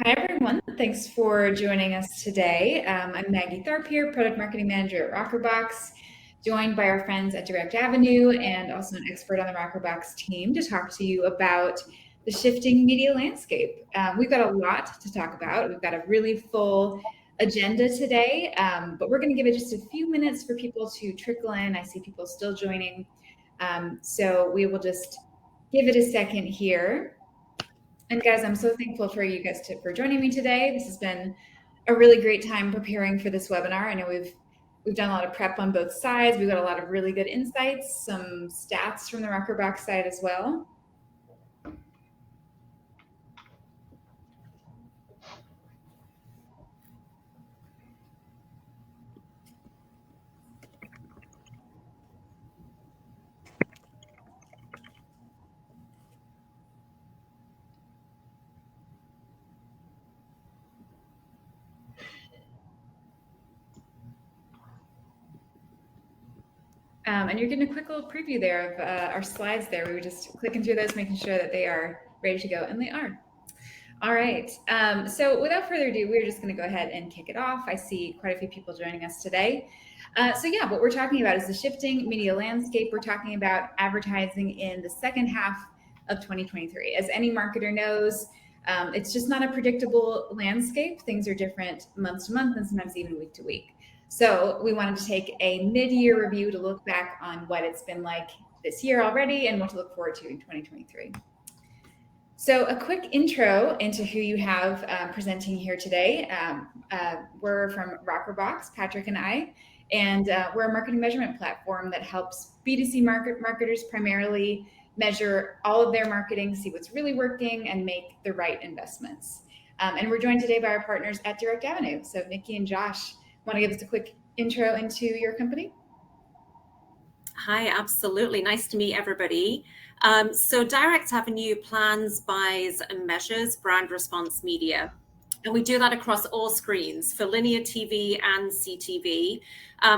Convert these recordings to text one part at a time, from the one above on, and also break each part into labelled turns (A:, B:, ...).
A: Hi, everyone. Thanks for joining us today. I'm Maggie Tharp here, Product Marketing Manager at Rockerbox, joined by our friends at Direct Avenue and also an expert on the Rockerbox team to talk to you about the shifting media landscape. We've got a lot to talk about. We've got a really full agenda today, but we're going to give it just a few minutes for people to trickle in. I see people still joining. So we will just give it a second here. And guys, I'm so thankful for you guys for joining me today. This has been a really great time preparing for this webinar. I know we've done a lot of prep on both sides. We've got a lot of really good insights, some stats from the Rockerbox side as well. And you're getting a quick little preview there of our slides there. We were just clicking through those, making sure that they are ready to go, and they are. All right. So without further ado, we're just going to go ahead and kick it off. I see quite a few people joining us today. So yeah, what we're talking about is the shifting media landscape. We're talking about advertising in the second half of 2023. As any marketer knows, it's just not a predictable landscape. Things are different month to month and sometimes even week to week. So we wanted to take a mid-year review to look back on what it's been like this year already and what to look forward to in 2023. So a quick intro into who you have presenting here today. We're from Rockerbox, Patrick and I, and we're a marketing measurement platform that helps B2C marketers primarily measure all of their marketing, see what's really working, and make the right investments. And we're joined today by our partners at Direct Avenue. So Nikki and Josh, want to give us a quick intro into your company?
B: Hi, absolutely. Nice to meet everybody. So Direct Avenue plans, buys, and measures brand response media. And we do that across all screens for linear TV and CTV.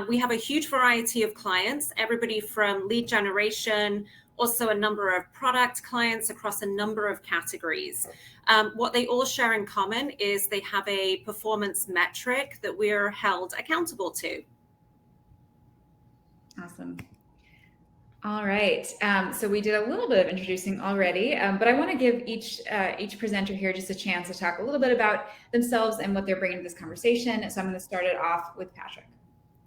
B: We have a huge variety of clients, everybody from lead generation, also a number of product clients across a number of categories. What they all share in common is they have a performance metric that we're held accountable to.
A: Awesome. All right. So we did a little bit of introducing already, but I want to give each presenter here just a chance to talk a little bit about themselves and what they're bringing to this conversation. So I'm going to start it off with Patrick.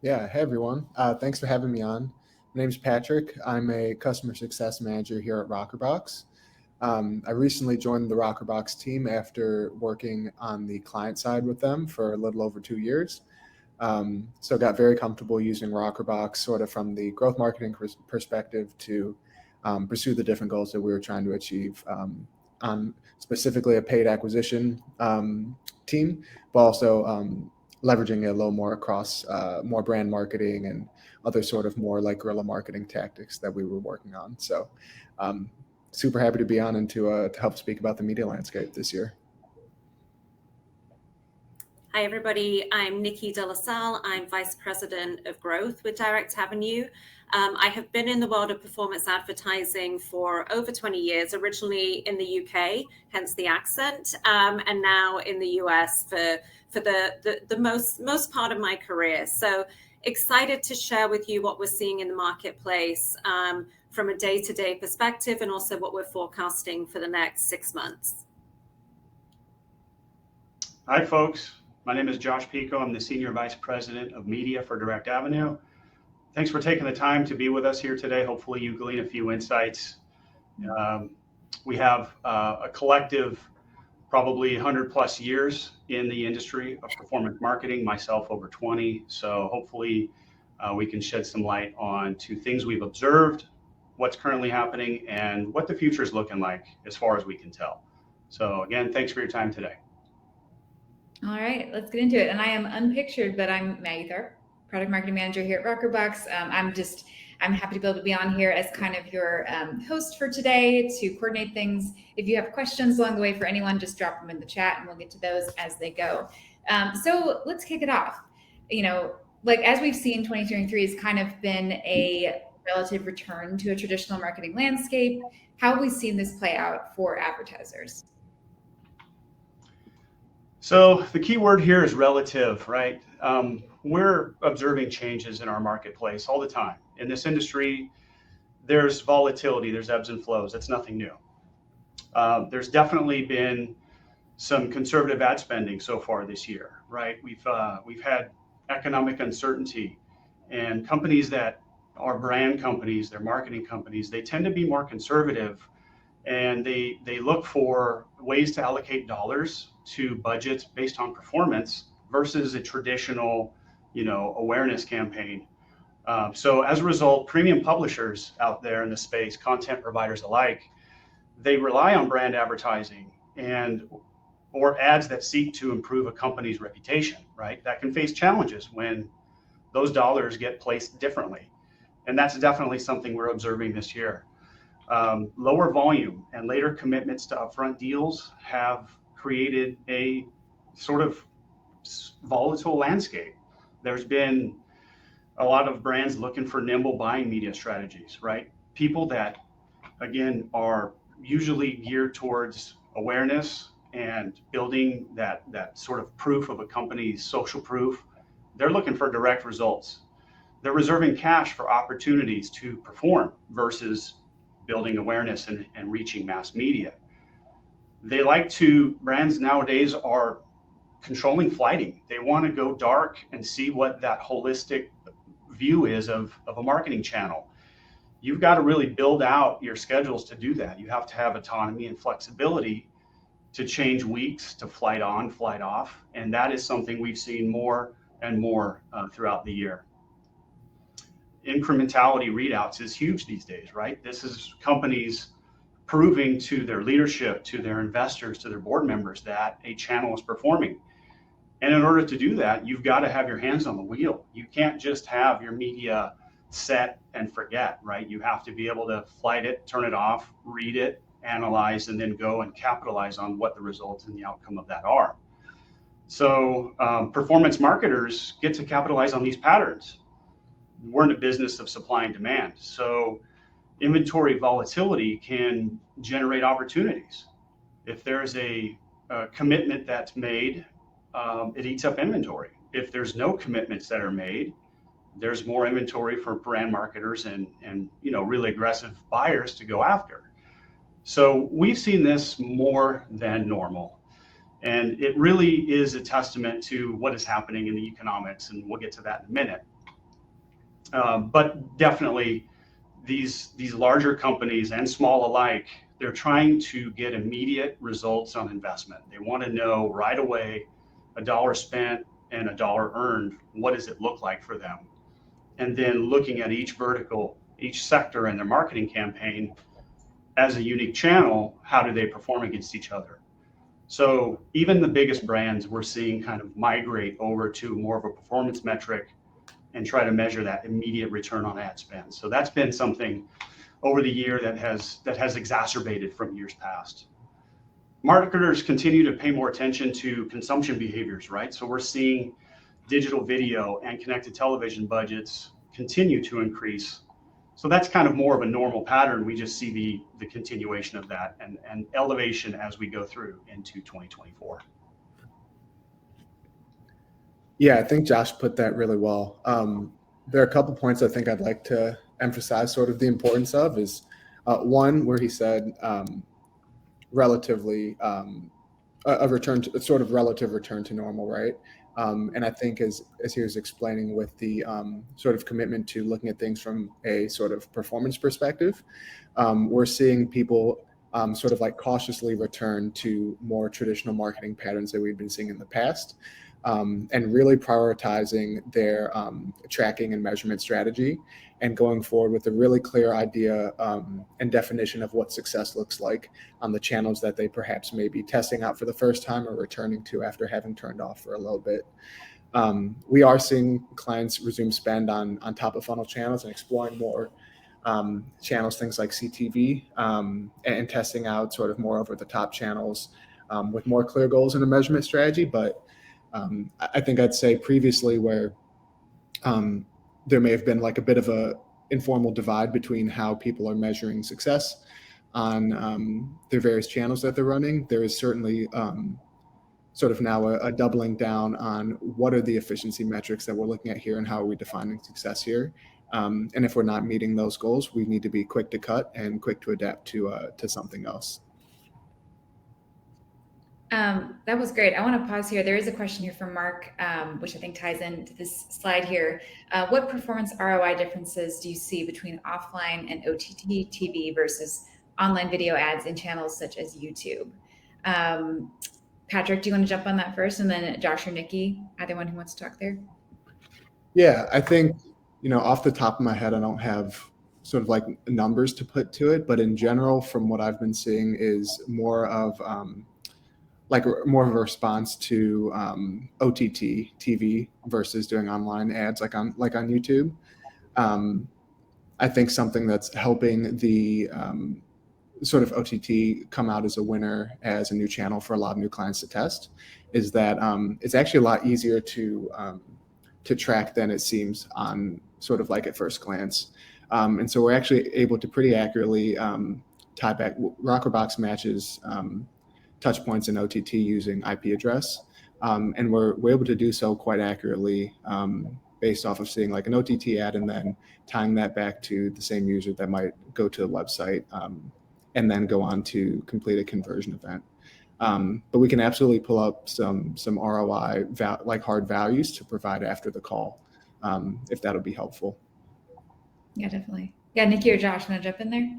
C: Yeah, hey everyone. Thanks for having me on. My name is Patrick. I'm a customer success manager here at Rockerbox. I recently joined the Rockerbox team after working on the client side with them for a little over 2 years. So got very comfortable using Rockerbox sort of from the growth marketing perspective to pursue the different goals that we were trying to achieve on specifically a paid acquisition team, but also leveraging it a little more across more brand marketing and other sort of more like guerrilla marketing tactics that we were working on. So super happy to be on and to help speak about the media landscape this year.
B: Hi, everybody. I'm Nicky DelaSalle. I'm Vice President of Growth with Direct Avenue. I have been in the world of performance advertising for over 20 years, originally in the UK, hence the accent, and now in the US for the most part of my career. So excited to share with you what we're seeing in the marketplace from a day-to-day perspective and also what we're forecasting for the next 6 months.
D: Hi, folks. My name is Josh Pico. I'm the Senior Vice President of Media for Direct Avenue. Thanks for taking the time to be with us here today. Hopefully you glean a few insights. We have a collective, probably 100 plus years in the industry of performance marketing, myself over 20. So hopefully we can shed some light on to things we've observed, what's currently happening, and what the future is looking like as far as we can tell. So again, thanks for your time today.
A: All right, let's get into it. And I am unpictured, but I'm Maggie Tharp, Product Marketing Manager here at Rockerbox. I'm happy to be able to be on here as kind of your host for today to coordinate things. If you have questions along the way for anyone, just drop them in the chat and we'll get to those as they go. So let's kick it off. You know, like as we've seen, 2023 has kind of been a relative return to a traditional marketing landscape. How have we seen this play out for advertisers?
D: So the key word here is relative, right? We're observing changes in our marketplace all the time. In this industry, there's volatility, there's ebbs and flows. That's nothing new. There's definitely been some conservative ad spending so far this year, right? We've had economic uncertainty, and companies that are brand companies, they're marketing companies, they tend to be more conservative, and they look for ways to allocate dollars to budgets based on performance versus a traditional, awareness campaign. So as a result, premium publishers out there in the space, content providers alike, they rely on brand advertising or ads that seek to improve a company's reputation, right? That can face challenges when those dollars get placed differently. And that's definitely something we're observing this year. Lower volume and later commitments to upfront deals have created a sort of volatile landscape. There's been a lot of brands looking for nimble buying media strategies, right? People that, again, are usually geared towards awareness and building that sort of proof of a company's social proof. They're looking for direct results. They're reserving cash for opportunities to perform versus building awareness and reaching mass media. Brands nowadays are controlling flighting. They want to go dark and see what that holistic view is of a marketing channel. You've got to really build out your schedules to do that. You have to have autonomy and flexibility to change weeks, to flight on, flight off. And that is something we've seen more and more throughout the year. Incrementality readouts is huge these days, right? This is companies proving to their leadership, to their investors, to their board members that a channel is performing. And in order to do that, you've got to have your hands on the wheel. You can't just have your media set and forget, right? You have to be able to flight it, turn it off, read it, analyze, and then go and capitalize on what the results and the outcome of that are. So performance marketers get to capitalize on these patterns. We're in the business of supply and demand. So inventory volatility can generate opportunities. If there's a commitment that's made, it eats up inventory. If there's no commitments that are made, there's more inventory for brand marketers and really aggressive buyers to go after. So we've seen this more than normal. And it really is a testament to what is happening in the economics, and we'll get to that in a minute. But definitely these larger companies and small alike, they're trying to get immediate results on investment. They want to know right away, $1 spent and $1 earned, what does it look like for them? And then looking at each vertical, each sector in their marketing campaign as a unique channel, how do they perform against each other? So even the biggest brands we're seeing kind of migrate over to more of a performance metric and try to measure that immediate return on ad spend. So that's been something over the year that has exacerbated from years past. Marketers continue to pay more attention to consumption behaviors, right? So we're seeing digital video and connected television budgets continue to increase. So that's kind of more of a normal pattern. We just see the continuation of that and elevation as we go through into 2024.
C: Yeah, I think Josh put that really well. There are a couple points I think I'd like to emphasize sort of the importance of is one where he said relatively a return to sort of relative return to normal, right? And I think as he was explaining with the sort of commitment to looking at things from a sort of performance perspective, we're seeing people sort of like cautiously return to more traditional marketing patterns that we've been seeing in the past. And really prioritizing their tracking and measurement strategy and going forward with a really clear idea and definition of what success looks like on the channels that they perhaps may be testing out for the first time or returning to after having turned off for a little bit. We are seeing clients resume spend on top of funnel channels and exploring more channels, things like CTV, and testing out sort of more over the top channels with more clear goals and a measurement strategy. But I think I'd say previously where there may have been like a bit of a informal divide between how people are measuring success on their various channels that they're running. There is certainly sort of now a doubling down on what are the efficiency metrics that we're looking at here and how are we defining success here. And if we're not meeting those goals, we need to be quick to cut and quick to adapt to something else.
A: That was great. I want to pause here. There is a question here from Mark, which I think ties into this slide here. What performance ROI differences do you see between offline and OTT TV versus online video ads in channels such as YouTube? Patrick, do you want to jump on that first? And then Josh or Nikki, either one who wants to talk there?
C: Yeah, I think, off the top of my head, I don't have sort of like numbers to put to it, but in general, from what I've been seeing is more of a response to OTT TV versus doing online ads like on YouTube. I think something that's helping the sort of OTT come out as a winner as a new channel for a lot of new clients to test is that it's actually a lot easier to track than it seems on sort of like at first glance. And so we're actually able to pretty accurately tie back. Rockerbox matches touch points in OTT using IP address. And we're able to do so quite accurately based off of seeing like an OTT ad and then tying that back to the same user that might go to the website and then go on to complete a conversion event. But we can absolutely pull up some ROI like hard values to provide after the call, if that'll be helpful.
A: Yeah, definitely. Yeah, Nikki or Josh, want to jump in there?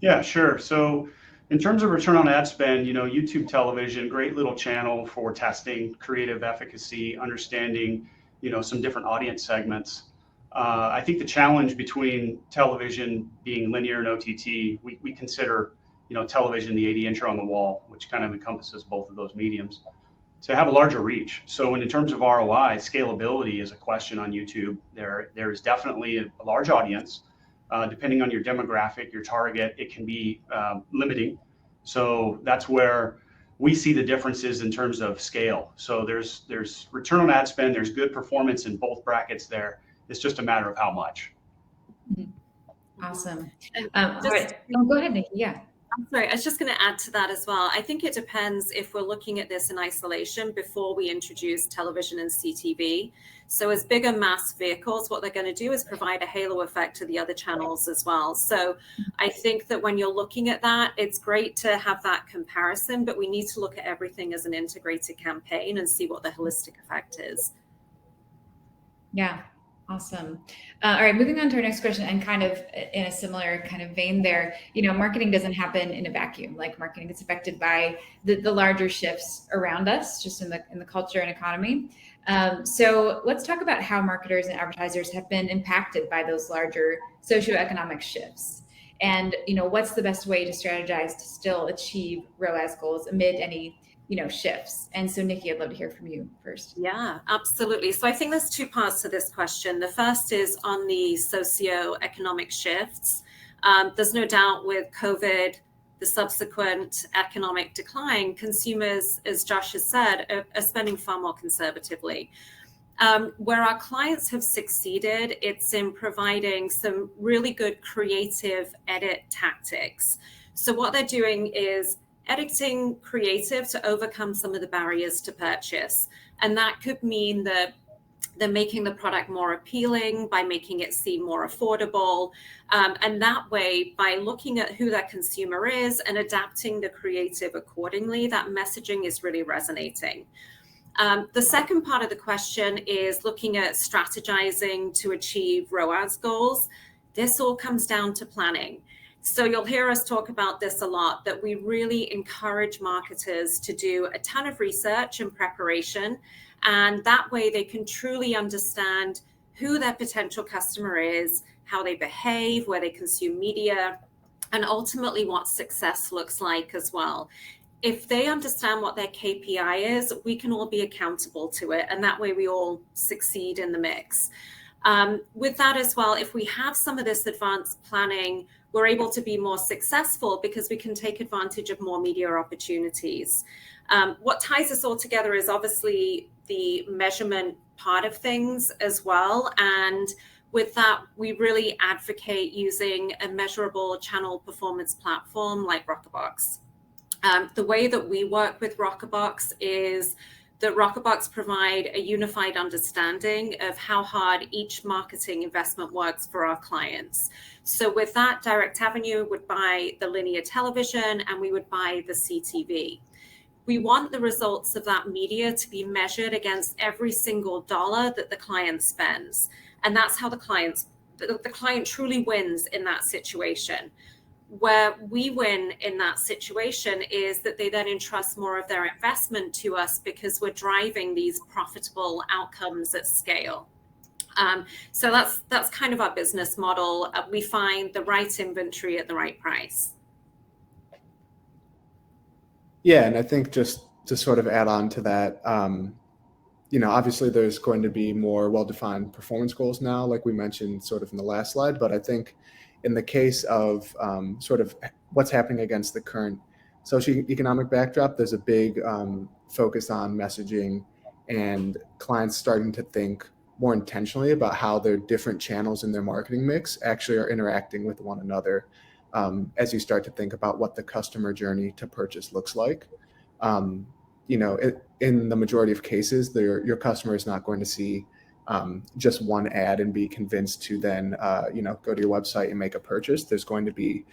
D: Yeah, sure. So in terms of return on ad spend, YouTube television, great little channel for testing creative efficacy, understanding, some different audience segments. I think the challenge between television being linear and OTT, we consider, television the 80 inch on the wall, which kind of encompasses both of those mediums, to have a larger reach. So in terms of ROI, scalability is a question on YouTube. There is definitely a large audience. Depending on your demographic, your target, it can be limiting. So that's where we see the differences in terms of scale. So there's return on ad spend, there's good performance in both brackets there. It's just a matter of how much.
A: Awesome. All right. Go ahead, Nikki. Yeah.
B: I'm sorry, I was just going to add to that as well. I think it depends if we're looking at this in isolation before we introduce television and CTV. So as bigger mass vehicles, what they're going to do is provide a halo effect to the other channels as well. So I think that when you're looking at that, it's great to have that comparison, but we need to look at everything as an integrated campaign and see what the holistic effect is.
A: Yeah. Awesome. All right, moving on to our next question, and kind of in a similar kind of vein there, marketing doesn't happen in a vacuum. Like marketing is affected by the larger shifts around us, just in the culture and economy. So let's talk about how marketers and advertisers have been impacted by those larger socioeconomic shifts. And, what's the best way to strategize to still achieve ROAS goals amid any shifts? And so Nikki, I'd love to hear from you first.
B: Yeah, absolutely. So I think there's two parts to this question. The first is on the socioeconomic shifts. There's no doubt with COVID, the subsequent economic decline, consumers, as Josh has said, are spending far more conservatively. Where our clients have succeeded, it's in providing some really good creative edit tactics. So what they're doing is editing creative to overcome some of the barriers to purchase. And that could mean that they're making the product more appealing by making it seem more affordable. And that way, by looking at who that consumer is and adapting the creative accordingly, that messaging is really resonating. The second part of the question is looking at strategizing to achieve ROAS goals. This all comes down to planning. So you'll hear us talk about this a lot, that we really encourage marketers to do a ton of research and preparation. And that way they can truly understand who their potential customer is, how they behave, where they consume media, and ultimately what success looks like as well. If they understand what their KPI is, we can all be accountable to it. And that way we all succeed in the mix. With that as well, if we have some of this advanced planning, we're able to be more successful because we can take advantage of more media opportunities. What ties us all together is obviously the measurement part of things as well. And with that, we really advocate using a measurable channel performance platform like Rockerbox. The way that we work with Rockerbox is that Rockerbox provide a unified understanding of how hard each marketing investment works for our clients. So with that, Direct Avenue would buy the linear television and we would buy the CTV. We want the results of that media to be measured against every single dollar that the client spends. And that's how the client truly wins in that situation. Where we win in that situation is that they then entrust more of their investment to us because we're driving these profitable outcomes at scale. So that's kind of our business model. We find the right inventory at the right price.
C: Yeah, and I think just to sort of add on to that, obviously there's going to be more well-defined performance goals now, like we mentioned sort of in the last slide, but I think in the case of sort of what's happening against the current socioeconomic backdrop, there's a big focus on messaging and clients starting to think more intentionally about how their different channels in their marketing mix actually are interacting with one another as you start to think about what the customer journey to purchase looks like. In the majority of cases, your customer is not going to see just one ad and be convinced to then, go to your website and make a purchase. There's going to be,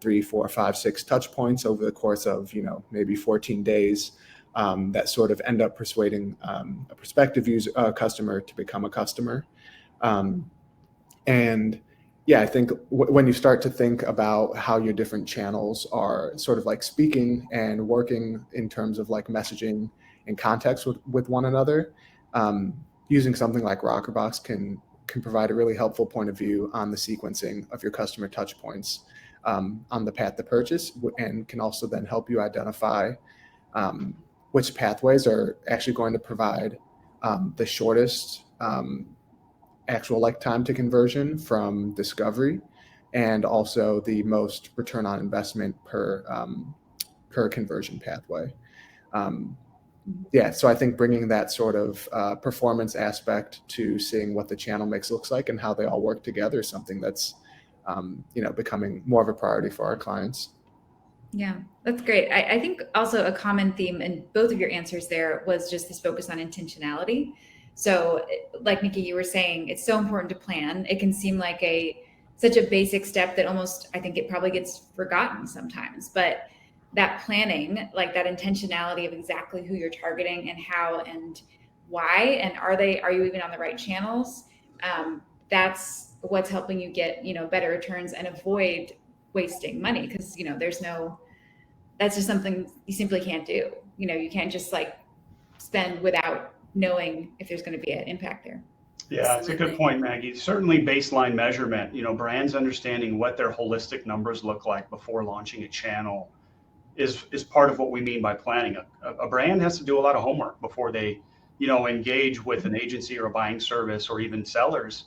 C: 3, 4, 5, 6 touch points over the course of, maybe 14 days that sort of end up persuading a prospective customer to become a customer. And yeah, I think when you start to think about how your different channels are sort of like speaking and working in terms of like messaging and context with one another, using something like Rockerbox can provide a really helpful point of view on the sequencing of your customer touch points on the path to purchase, and can also then help you identify which pathways are actually going to provide the shortest actual like time to conversion from discovery, and also the most return on investment per conversion pathway. So I think bringing that sort of performance aspect to seeing what the channel mix looks like and how they all work together is something that's becoming more of a priority for our clients.
A: Yeah, that's great. I think also a common theme in both of your answers there was just this focus on intentionality. So like Nicky, you were saying, it's so important to plan. It can seem like such a basic step that almost, I think it probably gets forgotten sometimes, but that planning, like that intentionality of exactly who you're targeting and how and why, and are you even on the right channels? That's what's helping you get, better returns and avoid wasting money. Cause that's just something you simply can't do. You can't just like spend without knowing if there's going to be an impact there.
D: Yeah, it's a good point, Maggie. Certainly baseline measurement, brands understanding what their holistic numbers look like before launching a channel is part of what we mean by planning. A brand has to do a lot of homework before they, engage with an agency or a buying service or even sellers,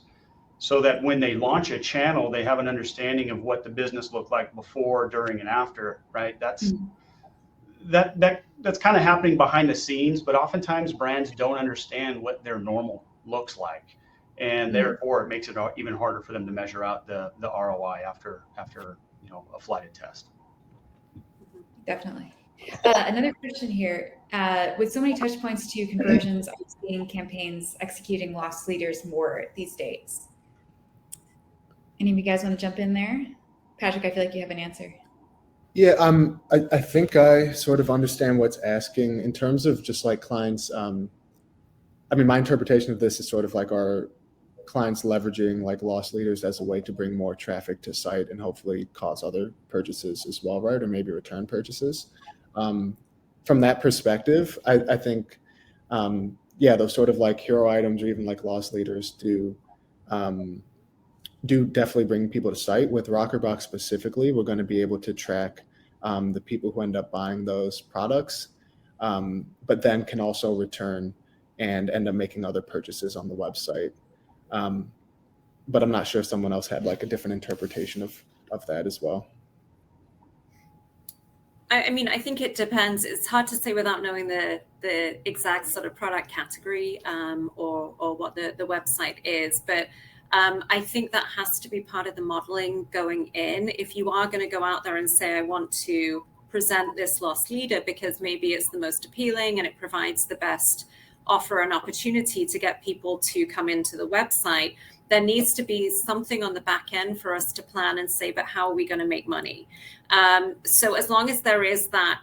D: so that when they launch a channel, they have an understanding of what the business looked like before, during, and after, right? That's kind of happening behind the scenes, but oftentimes brands don't understand what their normal looks like, and therefore it makes it even harder for them to measure out the ROI after a flighted test.
A: Definitely. Another question here. With so many touch points to conversions, are you seeing campaigns executing loss leaders more these days? Any of you guys want to jump in there? Patrick, I feel like you have an answer.
C: Yeah, I think I sort of understand what's asking in terms of just like clients. My interpretation of this is sort of like our clients leveraging like loss leaders as a way to bring more traffic to site and hopefully cause other purchases as well, right? Or maybe return purchases. From that perspective, I think, those sort of like hero items or even like loss leaders do definitely bring people to site. With Rockerbox specifically, we're going to be able to track the people who end up buying those products, but then can also return and end up making other purchases on the website. But I'm not sure if someone else had like a different interpretation of that as well.
B: I think it depends. It's hard to say without knowing the exact sort of product category or what the website is. But I think that has to be part of the modeling going in. If you are going to go out there and say, I want to present this loss leader because maybe it's the most appealing and it provides the best offer and opportunity to get people to come into the website, there needs to be something on the back end for us to plan and say, but how are we going to make money? So as long as there is that,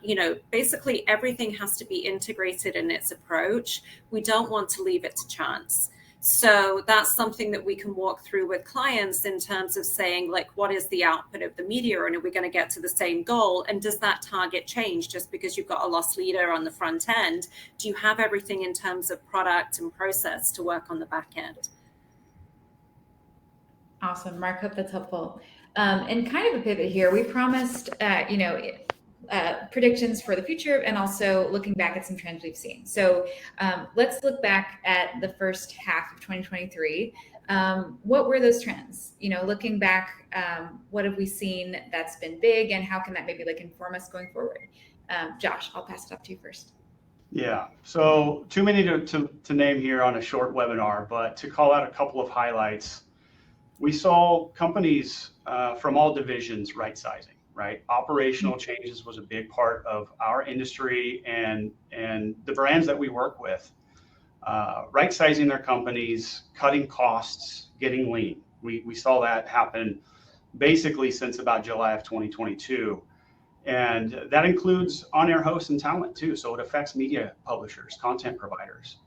B: basically everything has to be integrated in its approach. We don't want to leave it to chance. So that's something that we can walk through with clients in terms of saying, like, what is the output of the media, and are we going to get to the same goal? And does that target change just because you've got a loss leader on the front end? Do you have everything in terms of product and process to work on the back end?
A: Awesome, Mark, hope that's helpful. And kind of a pivot here, we promised, predictions for the future and also looking back at some trends we've seen. So let's look back at the first half of 2023. What were those trends? Looking back, what have we seen that's been big, and how can that maybe inform us going forward? Josh, I'll pass it up to you first.
D: Yeah, so too many to name here on a short webinar, but to call out a couple of highlights, we saw companies from all divisions right-sizing. Right, operational changes was a big part of our industry and the brands that we work with. Right-sizing their companies, cutting costs, getting lean. We saw that happen basically since about July of 2022, and that includes on-air hosts and talent too. So it affects media publishers, content providers,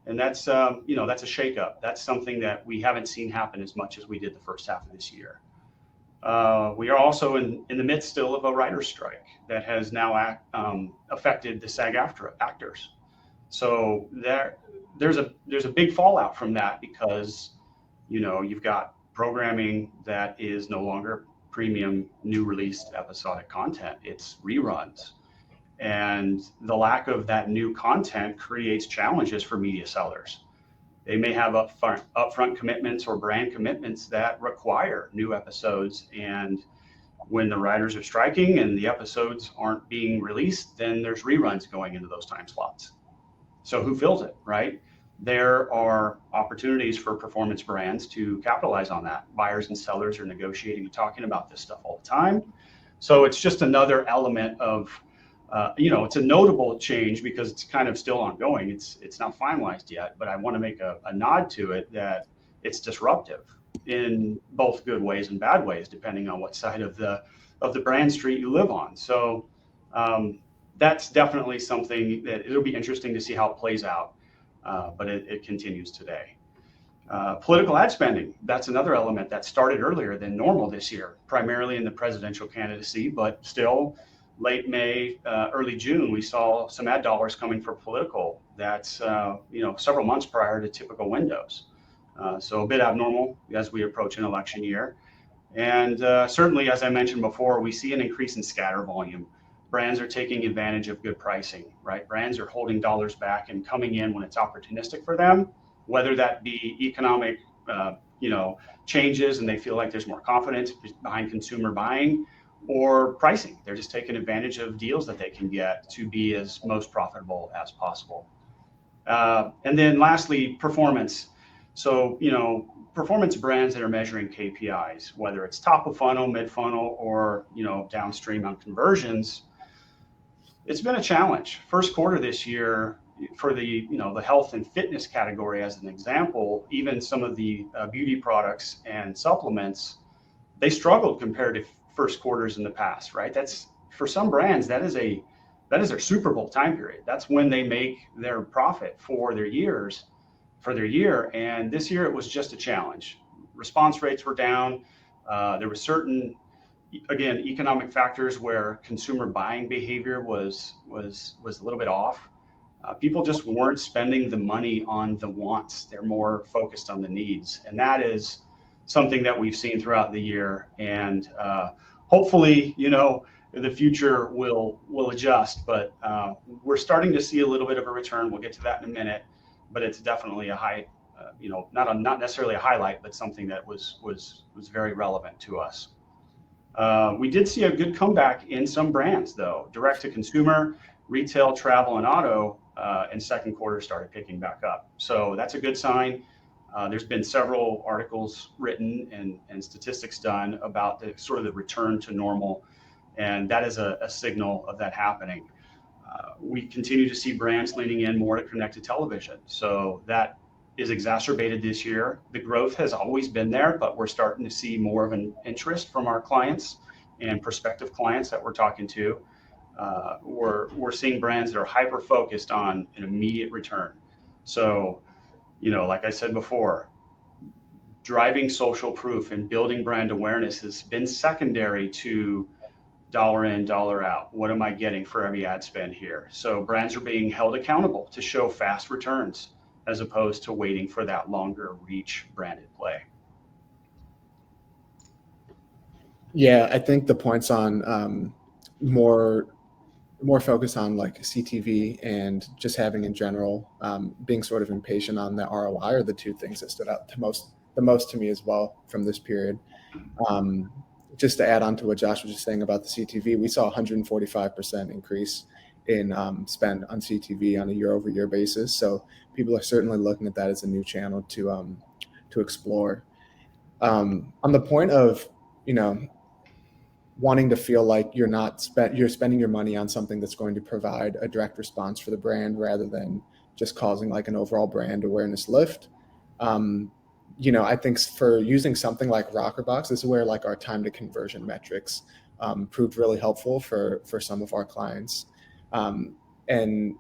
D: and that's that's a shakeup. That's something that we haven't seen happen as much as we did the first half of this year. We are also in the midst still of a writer's strike that has now affected the SAG-AFTRA actors. So there's a big fallout from that because you've got programming that is no longer premium new released episodic content. It's reruns, and the lack of that new content creates challenges for media sellers. They may have upfront commitments or brand commitments that require new episodes. And when the writers are striking and the episodes aren't being released, then there's reruns going into those time slots. So who fills it, right? There are opportunities for performance brands to capitalize on that. Buyers and sellers are negotiating and talking about this stuff all the time. So it's just another element of it's a notable change because it's kind of still ongoing. It's not finalized yet, but I want to make a nod to it that it's disruptive in both good ways and bad ways, depending on what side of the brand street you live on. So that's definitely something that it'll be interesting to see how it plays out, but it continues today. Political ad spending, that's another element that started earlier than normal this year, primarily in the presidential candidacy, but still late May, early June, we saw some ad dollars coming for political. That's several months prior to typical windows. So a bit abnormal as we approach an election year. And certainly, as I mentioned before, we see an increase in scatter volume. Brands are taking advantage of good pricing, right? Brands are holding dollars back and coming in when it's opportunistic for them, whether that be economic changes and they feel like there's more confidence behind consumer buying, or pricing. They're just taking advantage of deals that they can get to be as most profitable as possible. And then lastly, performance. So, performance brands that are measuring KPIs, whether it's top of funnel, mid funnel, or, downstream on conversions, it's been a challenge. First quarter this year for the health and fitness category, as an example, even some of the beauty products and supplements, they struggled compared to first quarters in the past, right? That's, for some brands, that is their Super Bowl time period. That's when they make their profit for their year. And this year it was just a challenge. Response rates were down. There were certain, again, economic factors where consumer buying behavior was a little bit off. People just weren't spending the money on the wants. They're more focused on the needs. And that is something that we've seen throughout the year. And hopefully, the future will adjust, but we're starting to see a little bit of a return. We'll get to that in a minute, but it's definitely a high, not necessarily a highlight, but something that was very relevant to us. We did see a good comeback in some brands, though. Direct to consumer, retail, travel, and auto in second quarter started picking back up. So that's a good sign. There's been several articles written and statistics done about the sort of the return to normal And that is a signal of that happening. We continue to see brands leaning in more to connected television. So that is exacerbated this year. The growth has always been there, but we're starting to see more of an interest from our clients and prospective clients that we're talking to. We're seeing brands that are hyper focused on an immediate return. So, like I said before, driving social proof and building brand awareness has been secondary to dollar in, dollar out. What am I getting for every ad spend here? So brands are being held accountable to show fast returns as opposed to waiting for that longer reach branded play.
C: Yeah, I think the points on more focus on like CTV and just having in general, being sort of impatient on the ROI are the two things that stood out the most to me as well from this period. Just to add on to what Josh was just saying about the CTV, we saw 145% increase in spend on CTV on a year-over-year basis. So people are certainly looking at that as a new channel to explore. On the point of wanting to feel like you're spending your money on something that's going to provide a direct response for the brand rather than just causing like an overall brand awareness lift. I think for using something like Rockerbox, this is where like our time to conversion metrics proved really helpful for some of our clients. And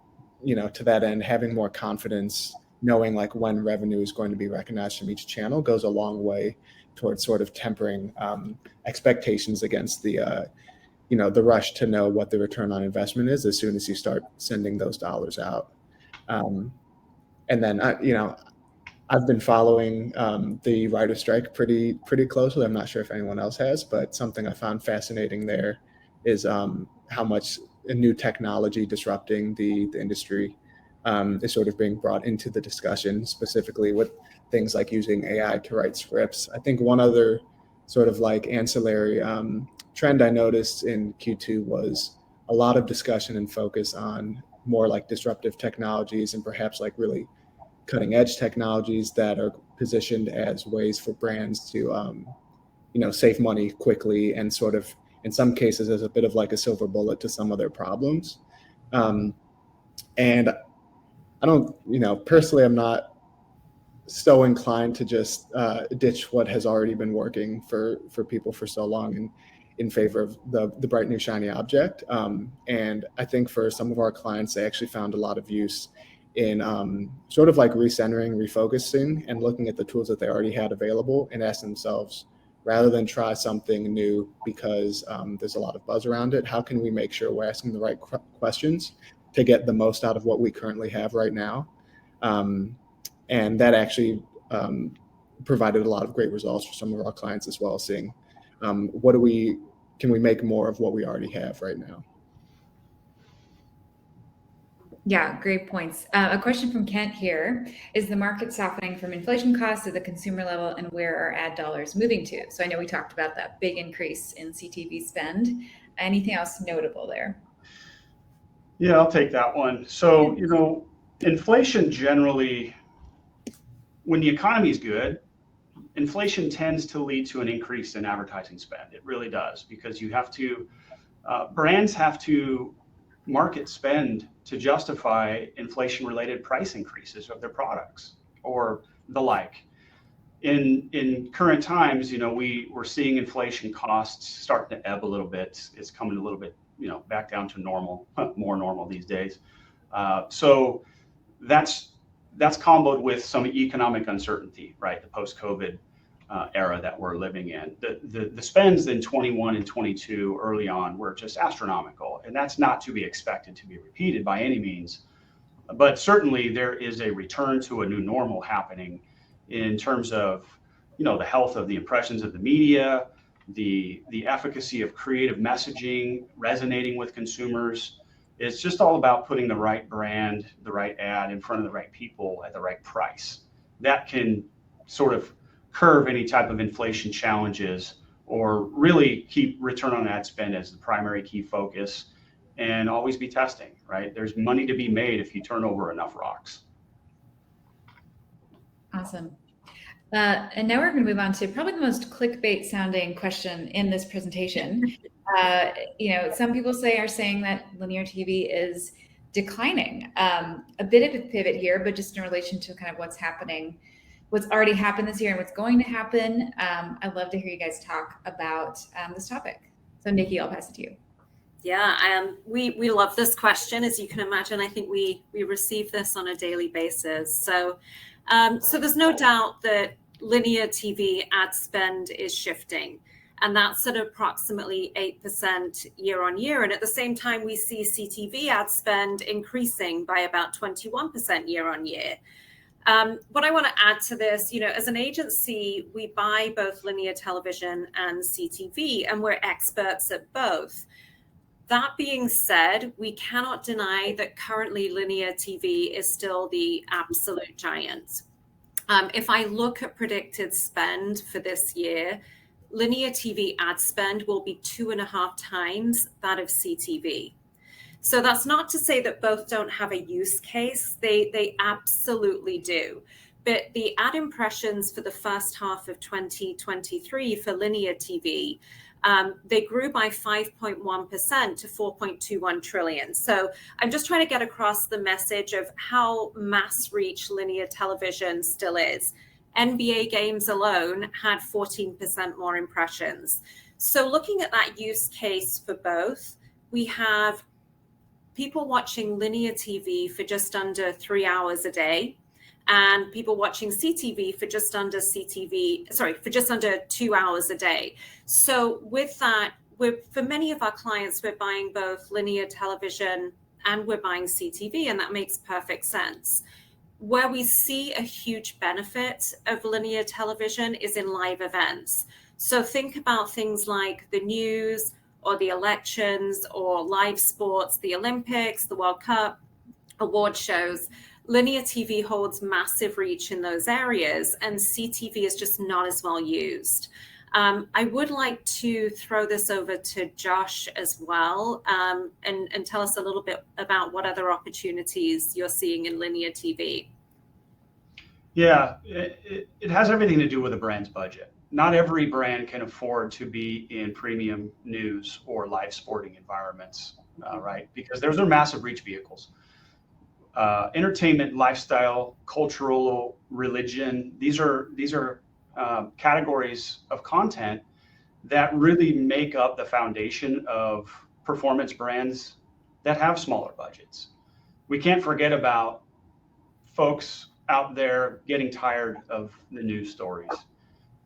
C: to that end, having more confidence, knowing like when revenue is going to be recognized from each channel goes a long way towards sort of tempering expectations against the rush to know what the return on investment is as soon as you start sending those dollars out. And then I've been following the writer strike pretty closely. I'm not sure if anyone else has, but something I found fascinating there is how much a new technology disrupting the industry is sort of being brought into the discussion, specifically with things like using AI to write scripts. I think one other sort of like ancillary trend I noticed in Q2 was a lot of discussion and focus on more like disruptive technologies and perhaps like really cutting edge technologies that are positioned as ways for brands to save money quickly and sort of in some cases as a bit of like a silver bullet to some of their problems. And I don't, personally, I'm not so inclined to just ditch what has already been working for people for so long and in favor of the bright new shiny object. And I think for some of our clients, they actually found a lot of use in sort of like recentering, refocusing, and looking at the tools that they already had available and asking themselves, rather than try something new because there's a lot of buzz around it, how can we make sure we're asking the right questions to get the most out of what we currently have right now? And that actually provided a lot of great results for some of our clients as well, seeing can we make more of what we already have right now?
A: Yeah, great points. A question from Kent here. Is the market softening from inflation costs at the consumer level, and where are ad dollars moving to? So I know we talked about that big increase in CTV spend. Anything else notable there?
D: Yeah, I'll take that one. So, inflation generally, when the economy is good, inflation tends to lead to an increase in advertising spend. It really does, because brands have to market spend to justify inflation-related price increases of their products or the like. In current times, we're seeing inflation costs starting to ebb a little bit. It's coming a little bit, back down to normal, more normal these days. So that's comboed with some economic uncertainty, right? The post-COVID era that we're living in. The spends in 21 and 22 early on were just astronomical, and that's not to be expected to be repeated by any means. But certainly there is a return to a new normal happening in terms of, the health of the impressions of the media, the efficacy of creative messaging, resonating with consumers. It's just all about putting the right brand, the right ad in front of the right people at the right price. That can sort of curb any type of inflation challenges, or really keep return on ad spend as the primary key focus, and always be testing, right? There's money to be made if you turn over enough rocks.
A: Awesome. And now we're going to move on to probably the most clickbait sounding question in this presentation. Some people are saying that linear TV is declining. A bit of a pivot here, but just in relation to kind of what's happening, what's already happened this year and what's going to happen. I'd love to hear you guys talk about this topic. So Nikki, I'll pass it to you.
B: Yeah, we love this question. As you can imagine, I think we receive this on a daily basis. So there's no doubt that linear TV ad spend is shifting, and that's at approximately 8% year on year. And at the same time, we see CTV ad spend increasing by about 21% year on year. What I want to add to this, as an agency, we buy both linear television and CTV, and we're experts at both. That being said, we cannot deny that currently linear TV is still the absolute giant. If I look at predicted spend for this year, linear TV ad spend will be 2.5 times that of CTV. So that's not to say that both don't have a use case. They absolutely do. But the ad impressions for the first half of 2023 for linear TV, they grew by 5.1% to 4.21 trillion. So I'm just trying to get across the message of how mass reach linear television still is. NBA games alone had 14% more impressions. So looking at that use case for both, we have people watching linear TV for just under 3 hours a day, and people watching CTV for just under 2 hours a day. So with that, for many of our clients, we're buying both linear television and we're buying CTV, and that makes perfect sense. Where we see a huge benefit of linear television is in live events. So think about things like the news or the elections or live sports, the Olympics, the World Cup, award shows. Linear TV holds massive reach in those areas, and CTV is just not as well used. I would like to throw this over to Josh as well, and tell us a little bit about what other opportunities you're seeing in linear TV.
D: Yeah, it has everything to do with a brand's budget. Not every brand can afford to be in premium news or live sporting environments, right? Because those are massive reach vehicles. Entertainment, lifestyle, cultural, religion, these are categories of content that really make up the foundation of performance brands that have smaller budgets. We can't forget about folks out there getting tired of the news stories.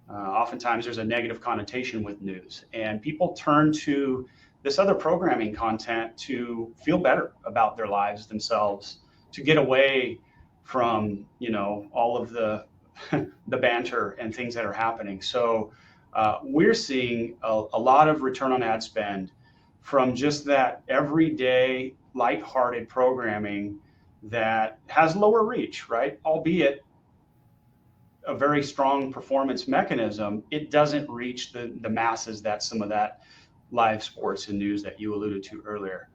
D: Oftentimes there's a negative connotation with news, and people turn to this other programming content to feel better about their lives themselves, to get away from, all of the banter and things that are happening. So we're seeing a lot of return on ad spend from just that everyday lighthearted programming that has lower reach, right? Albeit a very strong performance mechanism, it doesn't reach the masses that some of that live sports and news that you alluded to earlier.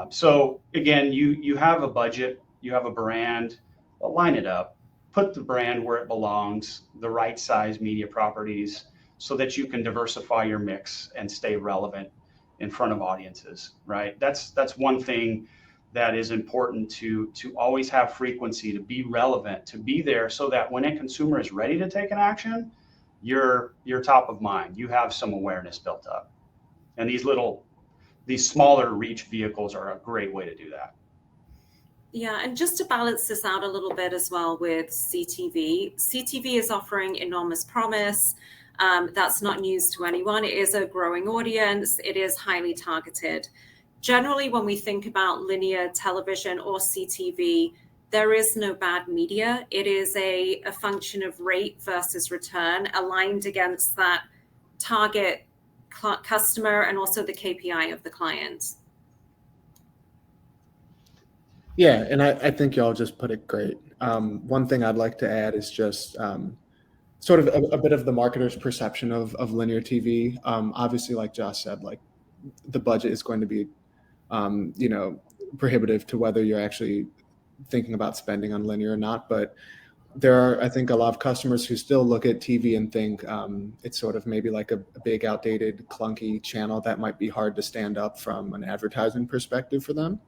D: So again, you have a budget, you have a brand, well, line it up, put the brand where it belongs, the right size media properties, so that you can diversify your mix and stay relevant in front of audiences, right? That's one thing that is important, to always have frequency, to be relevant, to be there, so that when a consumer is ready to take an action, you're top of mind. You have some awareness built up. And these smaller reach vehicles are a great way to do that.
B: Yeah, and just to balance this out a little bit as well with CTV. CTV is offering enormous promise. That's not news to anyone. It is a growing audience. It is highly targeted. Generally, when we think about linear television or CTV, there is no bad media. It is a function of rate versus return aligned against that target customer and also the KPI of the client.
C: Yeah, and I think y'all just put it great. One thing I'd like to add is just sort of a bit of the marketer's perception of linear TV. Obviously, like Josh said, like the budget is going to be prohibitive to whether you're actually thinking about spending on linear or not. But there are, I think, a lot of customers who still look at TV and think it's sort of maybe like a big, outdated, clunky channel that might be hard to stand up from an advertising perspective for them.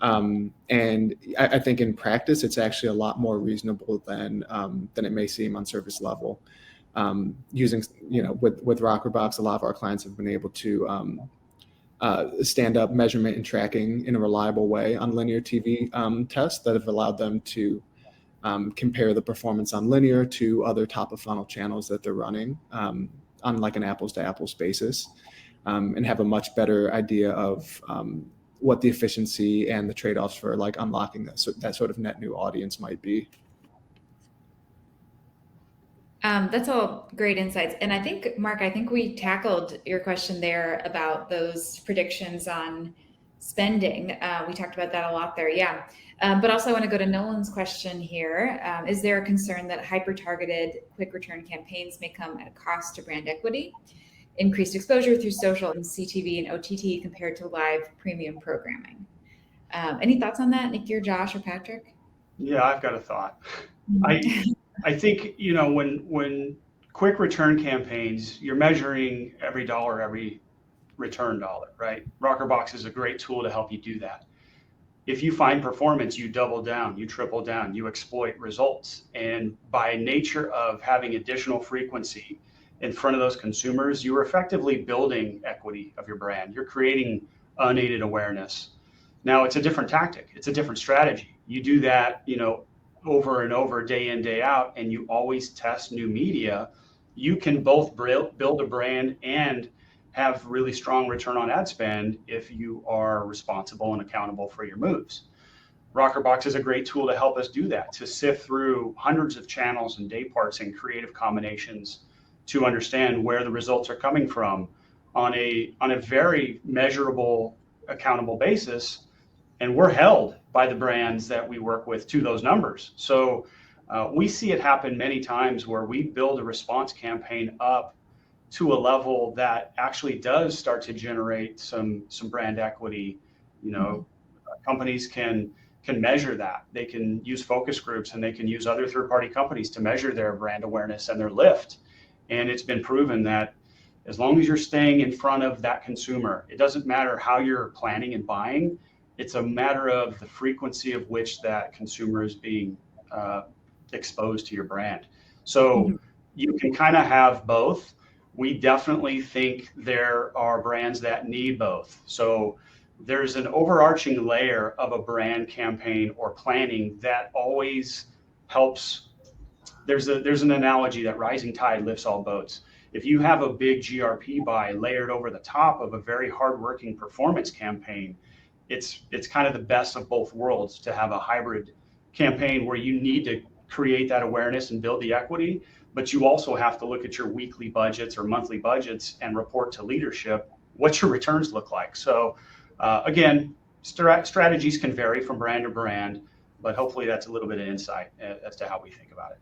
C: And I think in practice, it's actually a lot more reasonable than it may seem on surface level. Using, with Rockerbox, a lot of our clients have been able to stand up measurement and tracking in a reliable way on linear TV tests that have allowed them to compare the performance on linear to other top of funnel channels that they're running on like an apples to apples basis, and have a much better idea of what the efficiency and the trade-offs for like unlocking that sort of net new audience might be.
A: That's all great insights. And I think, Mark, we tackled your question there about those predictions on spending. We talked about that a lot there. Yeah. But also I want to go to Nolan's question here. Is there a concern that hyper-targeted quick return campaigns may come at a cost to brand equity? Increased exposure through social and CTV and OTT compared to live premium programming. Any thoughts on that, Nicky or Josh or Patrick?
D: Yeah, I've got a thought. I think, when quick return campaigns, you're measuring every dollar, every return dollar, right? Rockerbox is a great tool to help you do that. If you find performance, you double down, you triple down, you exploit results. And by nature of having additional frequency in front of those consumers, you are effectively building equity of your brand. You're creating unaided awareness. Now, it's a different tactic. It's a different strategy. You do that, over and over, day in, day out, and you always test new media. You can both build a brand and have really strong return on ad spend if you are responsible and accountable for your moves. Rockerbox is a great tool to help us do that, to sift through hundreds of channels and day parts and creative combinations to understand where the results are coming from on a very measurable, accountable basis. And we're held by the brands that we work with to those numbers. So we see it happen many times where we build a response campaign up to a level that actually does start to generate some brand equity. Companies can measure that. They can use focus groups and they can use other third-party companies to measure their brand awareness and their lift. And it's been proven that as long as you're staying in front of that consumer, it doesn't matter how you're planning and buying. It's a matter of the frequency of which that consumer is being exposed to your brand. So you can kind of have both. We definitely think there are brands that need both. So there's an overarching layer of a brand campaign or planning that always helps. There's an analogy that rising tide lifts all boats. If you have a big GRP buy layered over the top of a very hardworking performance campaign, it's kind of the best of both worlds to have a hybrid campaign where you need to create that awareness and build the equity, but you also have to look at your weekly budgets or monthly budgets and report to leadership what your returns look like. So again, strategies can vary from brand to brand, but hopefully that's a little bit of insight as to how we think about it.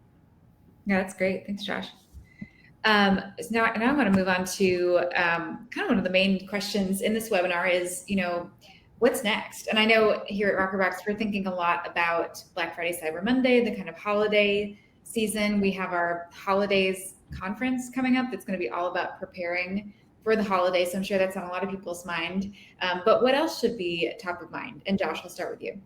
A: Yeah, that's great. Thanks, Josh. So now I want to move on to kind of one of the main questions in this webinar is, what's next? And I know here at Rockerbox, we're thinking a lot about Black Friday, Cyber Monday, the kind of holiday season. We have our holidays conference coming up that's going to be all about preparing for the holidays. So I'm sure that's on a lot of people's mind. But what else should be top of mind? And Josh, I'll start with you.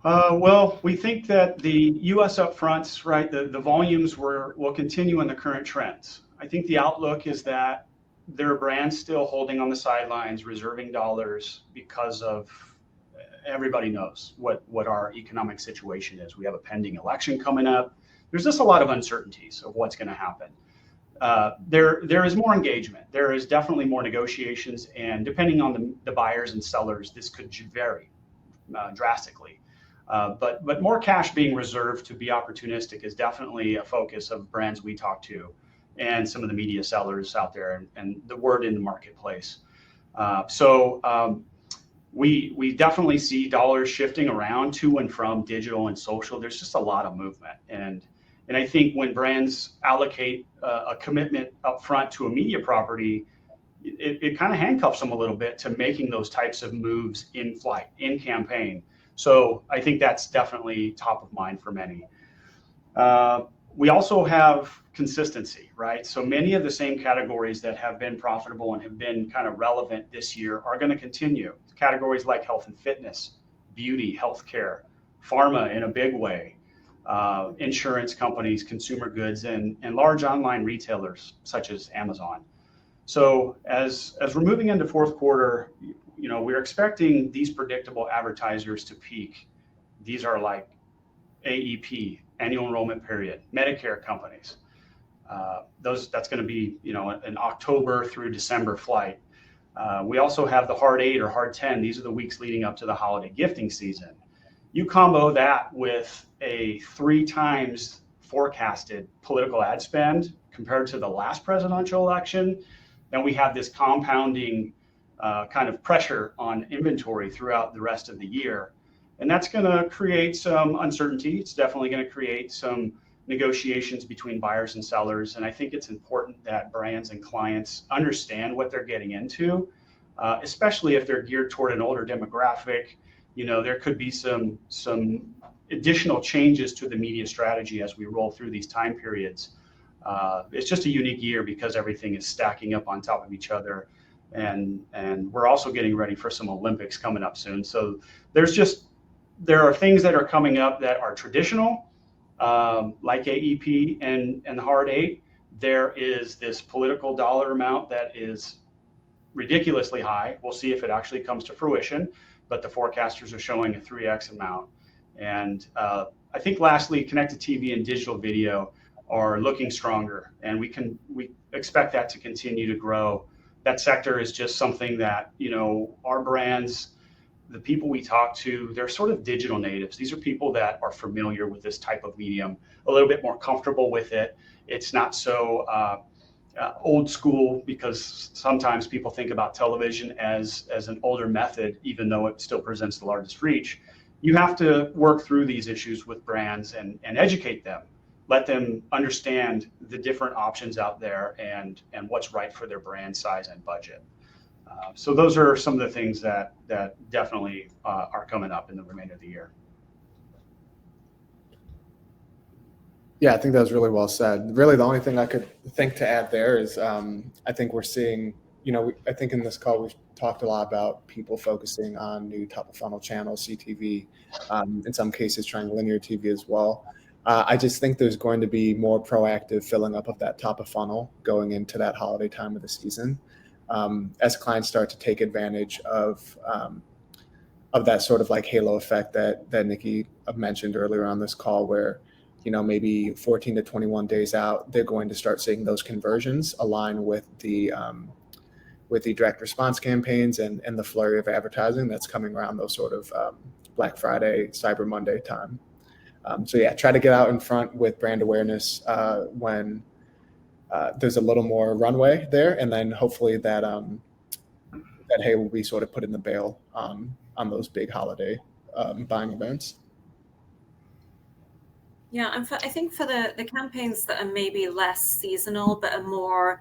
D: Well, we think that the U.S. upfronts, right, the volumes will continue in the current trends. I think the outlook is that there are brands still holding on the sidelines, reserving dollars because of everybody knows what our economic situation is. We have a pending election coming up. There's just a lot of uncertainties of what's going to happen. There is more engagement. There is definitely more negotiations, and depending on the buyers and sellers, this could vary drastically. But more cash being reserved to be opportunistic is definitely a focus of brands we talk to and some of the media sellers out there and the word in the marketplace. So we definitely see dollars shifting around to and from digital and social. There's just a lot of movement. And I think when brands allocate a commitment up front to a media property, it kind of handcuffs them a little bit to making those types of moves in flight, in campaign. So I think that's definitely top of mind for many. We also have consistency, right? So many of the same categories that have been profitable and have been kind of relevant this year are going to continue. Categories like health and fitness, beauty, healthcare, pharma in a big way, insurance companies, consumer goods, and large online retailers such as Amazon. So as we're moving into fourth quarter, we're expecting these predictable advertisers to peak. These are like AEP, annual enrollment period, Medicare companies. That's going to be, an October through December flight. We also have the hard 8 or hard 10. These are the weeks leading up to the holiday gifting season. You combo that with a 3 times forecasted political ad spend compared to the last presidential election, then we have this compounding kind of pressure on inventory throughout the rest of the year. And that's going to create some uncertainty. It's definitely going to create some negotiations between buyers and sellers. And I think it's important that brands and clients understand what they're getting into, especially if they're geared toward an older demographic. There could be some additional changes to the media strategy as we roll through these time periods. It's just a unique year because everything is stacking up on top of each other. And we're also getting ready for some Olympics coming up soon. So there are things that are coming up that are traditional, like AEP and the hard 8. There is this political dollar amount that is ridiculously high. We'll see if it actually comes to fruition, but the forecasters are showing a 3x amount. And I think lastly, connected TV and digital video are looking stronger, and we expect that to continue to grow. That sector is just something that, our brands, the people we talk to, they're sort of digital natives. These are people that are familiar with this type of medium, a little bit more comfortable with it. It's not so old school, because sometimes people think about television as an older method, even though it still presents the largest reach. You have to work through these issues with brands and educate them. Let them understand the different options out there and what's right for their brand size and budget. So those are some of the things that definitely are coming up in the remainder of the year.
C: Yeah, I think that was really well said. Really, the only thing I could think to add there is I think we're seeing, I think in this call we've talked a lot about people focusing on new top of funnel channels, CTV, in some cases trying linear TV as well. I just think there's going to be more proactive filling up of that top of funnel going into that holiday time of the season, as clients start to take advantage of that sort of like halo effect that Nicky mentioned earlier on this call, where maybe 14 to 21 days out, they're going to start seeing those conversions align with the direct response campaigns and the flurry of advertising that's coming around those sort of Black Friday, Cyber Monday time. So yeah, try to get out in front with brand awareness when there's a little more runway there, and then hopefully that hay will be sort of put in the bale on those big holiday buying events.
B: Yeah, and I think for the campaigns that are maybe less seasonal, but are more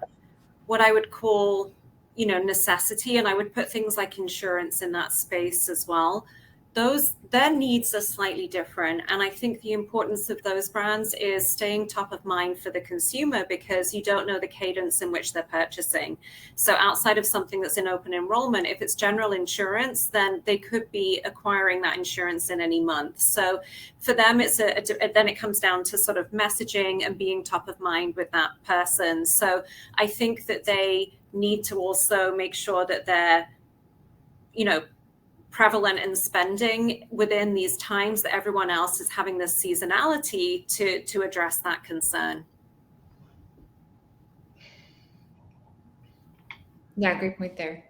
B: what I would call, necessity, and I would put things like insurance in that space as well. Their needs are slightly different. And I think the importance of those brands is staying top of mind for the consumer, because you don't know the cadence in which they're purchasing. So outside of something that's in open enrollment, if it's general insurance, then they could be acquiring that insurance in any month. So for them, then it comes down to sort of messaging and being top of mind with that person. So I think that they need to also make sure that they're, prevalent in spending within these times that everyone else is having this seasonality to address that concern.
A: Yeah, great point there.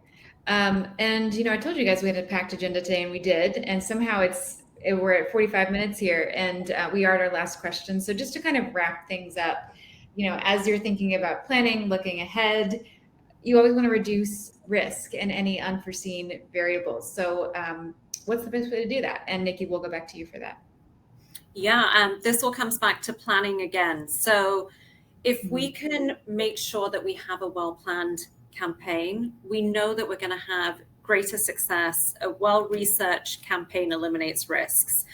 A: And I told you guys we had a packed agenda today, and we did. And somehow we're at 45 minutes here, and we are at our last question. So just to kind of wrap things up, as you're thinking about planning, looking ahead, you always want to reduce risk and any unforeseen variables. So what's the best way to do that? And Nicky, we'll go back to you for that.
B: Yeah, this all comes back to planning again. So if we can make sure that we have a well-planned campaign, we know that we're going to have greater success. A well-researched campaign eliminates risks.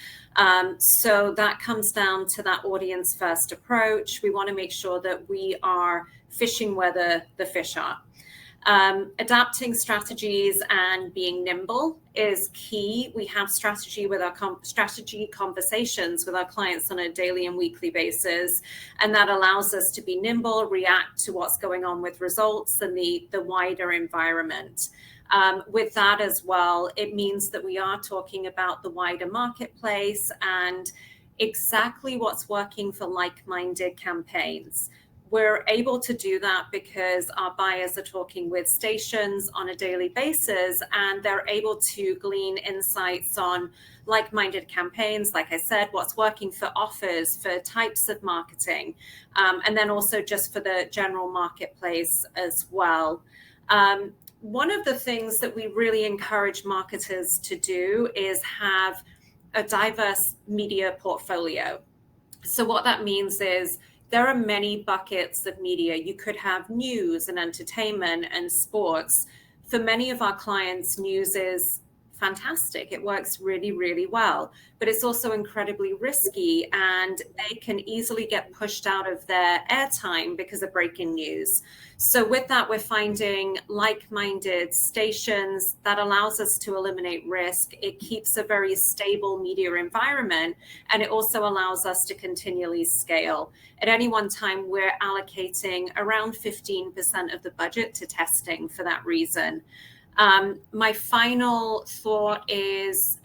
B: So that comes down to that audience first approach. We want to make sure that we are fishing where the fish are. Adapting strategies and being nimble is key. We have strategy conversations with our clients on a daily and weekly basis, and that allows us to be nimble, react to what's going on with results and the wider environment. With that as well, it means that we are talking about the wider marketplace and exactly what's working for like-minded campaigns. We're able to do that because our buyers are talking with stations on a daily basis, and they're able to glean insights on like-minded campaigns, like I said, what's working for offers, for types of marketing, and then also just for the general marketplace as well. One of the things that we really encourage marketers to do is have a diverse media portfolio. So what that means is there are many buckets of media. You could have news and entertainment and sports. For many of our clients, news is fantastic. It works really, really well, but it's also incredibly risky, and they can easily get pushed out of their airtime because of breaking news. So with that, we're finding like-minded stations that allows us to eliminate risk. It keeps a very stable media environment, and it also allows us to continually scale. At any one time, we're allocating around 15% of the budget to testing for that reason. My final thought is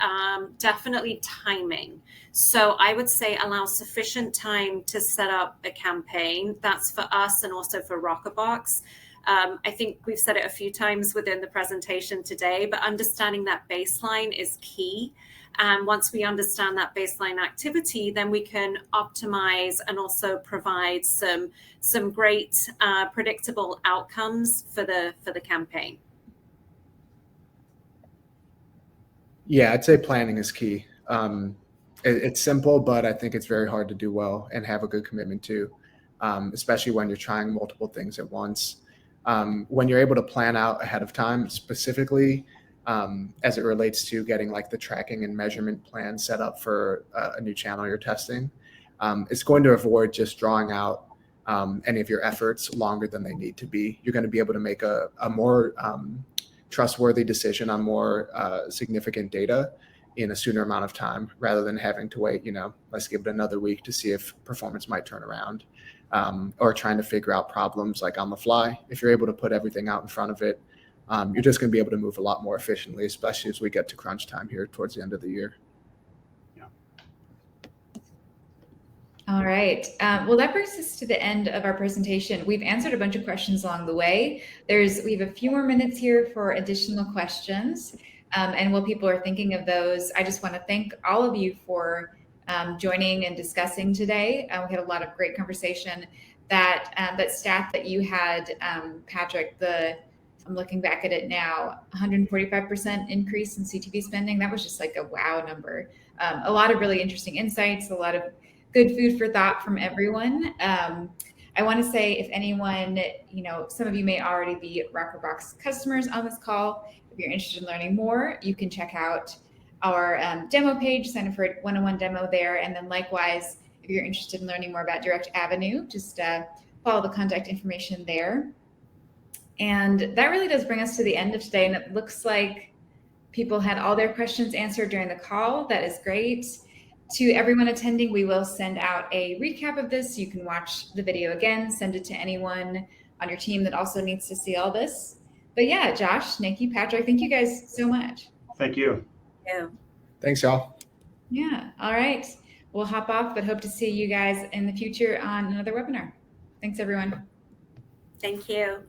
B: definitely timing. So I would say allow sufficient time to set up a campaign. That's for us and also for Rockerbox. I think we've said it a few times within the presentation today, but understanding that baseline is key. And once we understand that baseline activity, then we can optimize and also provide some great predictable outcomes for the campaign.
C: Yeah, I'd say planning is key. It's simple, but I think it's very hard to do well and have a good commitment to, especially when you're trying multiple things at once. When you're able to plan out ahead of time, specifically as it relates to getting like the tracking and measurement plan set up for a new channel you're testing, it's going to avoid just drawing out any of your efforts longer than they need to be. You're going to be able to make a more trustworthy decision on more significant data in a sooner amount of time, rather than having to wait, let's give it another week to see if performance might turn around, or trying to figure out problems like on the fly. If you're able to put everything out in front of it, you're just going to be able to move a lot more efficiently, especially as we get to crunch time here towards the end of the year.
A: All right. Well, that brings us to the end of our presentation. We've answered a bunch of questions along the way. We have a few more minutes here for additional questions. And while people are thinking of those, I just want to thank all of you for joining and discussing today. We had a lot of great conversation. That stat that you had, Patrick, I'm looking back at it now, 145% increase in CTV spending. That was just like a wow number. A lot of really interesting insights, a lot of good food for thought from everyone. I want to say, if anyone, some of you may already be Rockerbox customers on this call. If you're interested in learning more, you can check out our demo page, sign up for a one-on-one demo there. And then likewise, if you're interested in learning more about Direct Avenue, just follow the contact information there. And that really does bring us to the end of today. And it looks like people had all their questions answered during the call. That is great. To everyone attending, we will send out a recap of this. You can watch the video again, send it to anyone on your team that also needs to see all this. But yeah, Josh, Nikki, Patrick, thank you guys so much.
D: Thank you.
B: Yeah.
C: Thanks, y'all.
A: Yeah. All right. We'll hop off, but hope to see you guys in the future on another webinar. Thanks, everyone.
B: Thank you.